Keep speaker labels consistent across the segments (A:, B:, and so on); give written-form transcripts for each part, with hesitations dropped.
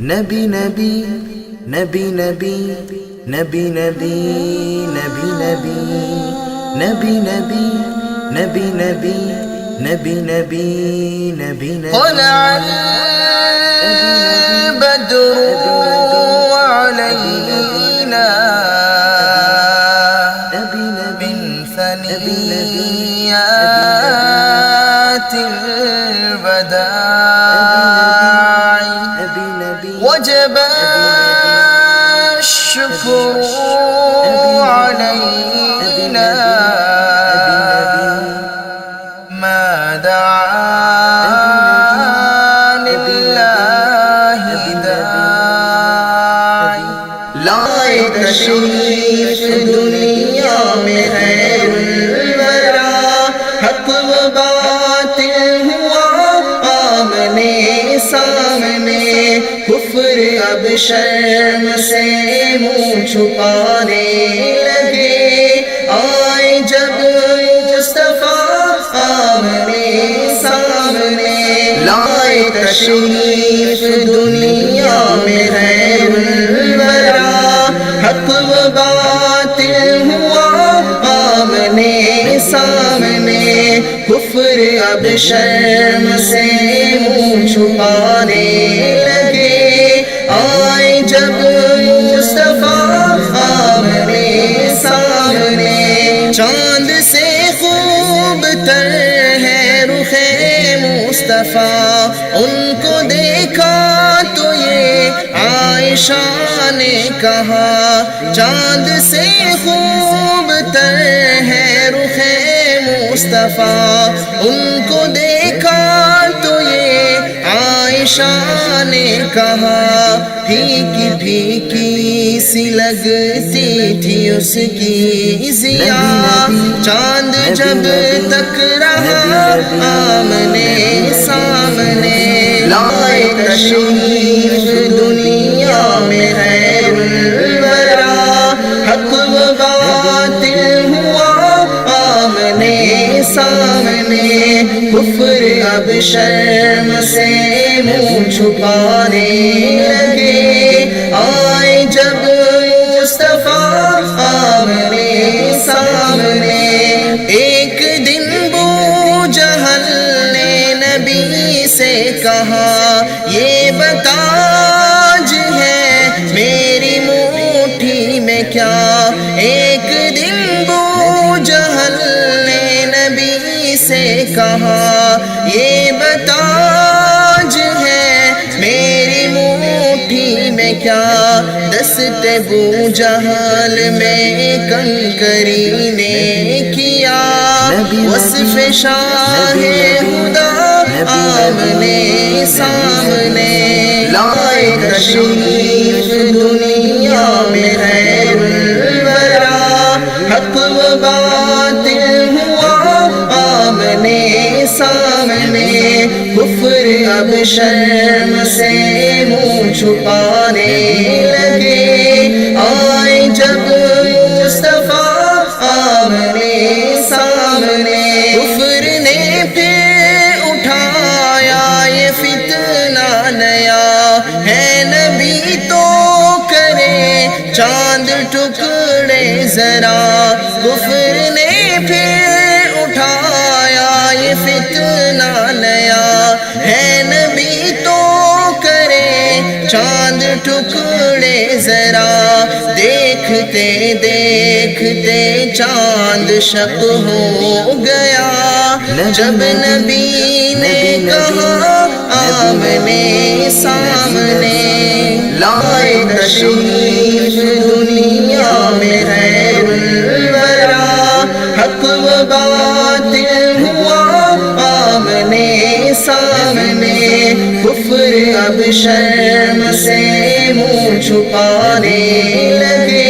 A: نبی نبی نبی نبی نبی نبی نبی نبی نبی نبی نبی نبی نبی نبی نبی نبی
B: طلع البدر علينا من ثنيات الوداع وجب الشكر علينا ما دعا لله داعي لائے تشریف دنیا میں خیر الورا حق و باطل ہوا آمنے سامنے کفر اب شرم سے منہ چھپانے لگے آئے جب مصطفیٰ آمنے سامنے لائے تشریف دنیا میں خیر الورا حق و باطل ہوا آمنے سامنے کفر اب شرم سے منہ چھپانے لگے آئے جب مصطفیٰ آمنے سامنے چاند سے خوب تر ہے رخ مصطفیٰ ان کو دیکھا تو یہ عائشہ نے کہا چاند سے خوب تر ہے رخ مصطفیٰ ان کو دیکھا تو یہ عائشہ نے کہا پھیکی پھیکی سی لگتی تھی اس کی ضیا چاند جب تک رہا آمنے سامنے لائے تشریف دنیا میں خیر الورا حق و باطل ہوا آمنے سامنے کفر اب شرم سے منہ چھپانے لگے آئے جب مصطفیٰ آمنے سامنے ایک دن بو جہل نے نبی سے کہا یہ بتا آج ہے میری مٹھی میں کیا ایک دن بو جہل نے نبی سے کہا یہ بتا آج ہے میری مٹھی میں کیا دست بو جہل میں کنکری نے کیا وصف شاہ خدا آمنے سامنے لائے تشریف دنیا میں خیر الورا حق و باطل ہوا آمنے سامنے کفر اب شرم سے منہ چھپانے لگے آئے جب مصطفیٰ آمنے سامنے کفر نے پھر اٹھایا یہ فتنہ نیا ہے نبی تو کرے چاند ٹکڑے ذرا کفر نے پھر اٹھایا یہ فتنہ نیا ہے نبی تو کرے چاند ٹکڑے ذرا دیکھتے دیکھتے چاند شق ہو گیا جب نبی نے کہا آمنے سامنے لائے تشریف دنیا میں خیر الورا حق و باطل ہوا آمنے سامنے کفر اب شرم سے منہ چھپانے لگے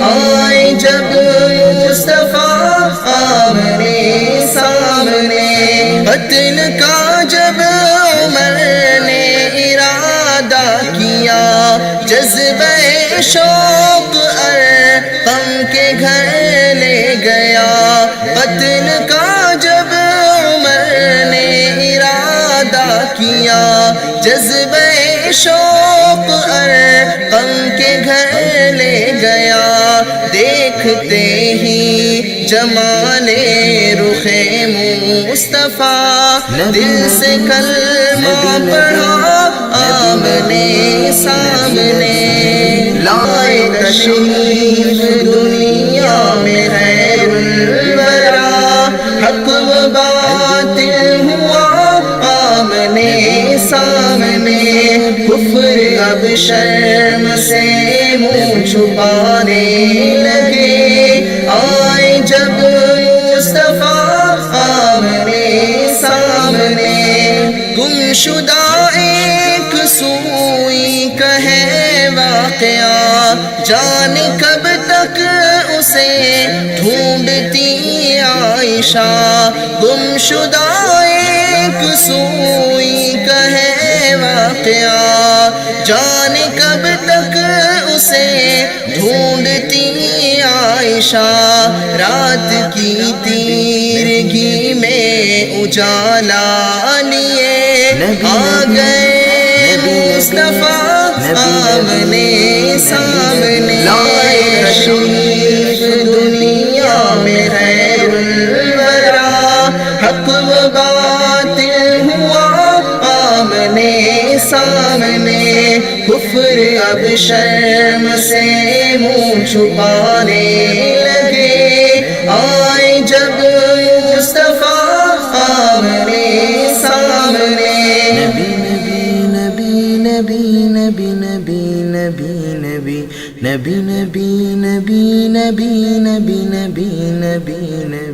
B: آئے جب مصطفیٰ آمنے سامنے قتل کا جب عمر نے ارادہ کیا جذبہ شوق ارقم کے گھر لے گیا قتل کا جب عمر نے ارادہ کیا جذبہ شوق گیا دیکھتے ہی جمال رخ مصطفیٰ، دل سے کلمہ پڑھا آمنے سامنے، لائے تشریف دنیا میں خیر الورا، حق و باطل ہوا آمنے سامنے، کفر اب شرم سے منہ چھپانے لگے، آئے جب مصطفیٰ آمنے سامنے، گمشدہ ایک سوئی کا ہے واقعہ، جان کب تک اسے ڈھونڈتی عائشہ، گمشدہ ایک سوئی کا ہے واقعہ، جان کب تک اسے ڈھونڈتی عائشہ، رات کی تیرگی میں اجالا لیے آ گئے مصطفیٰ آمنے سامنے، لائے تشریف دنیا میں خیر الورا، حق و باطل ہوا آمنے سامنے، کفر اب شرم سے منہ چھپانے لگے، آئے جب مصطفیٰ آمنے سامنے،
A: نبی نبی نبی نبی نبی نبی نبی نبی نبی نبی نبی نبی نبی نبی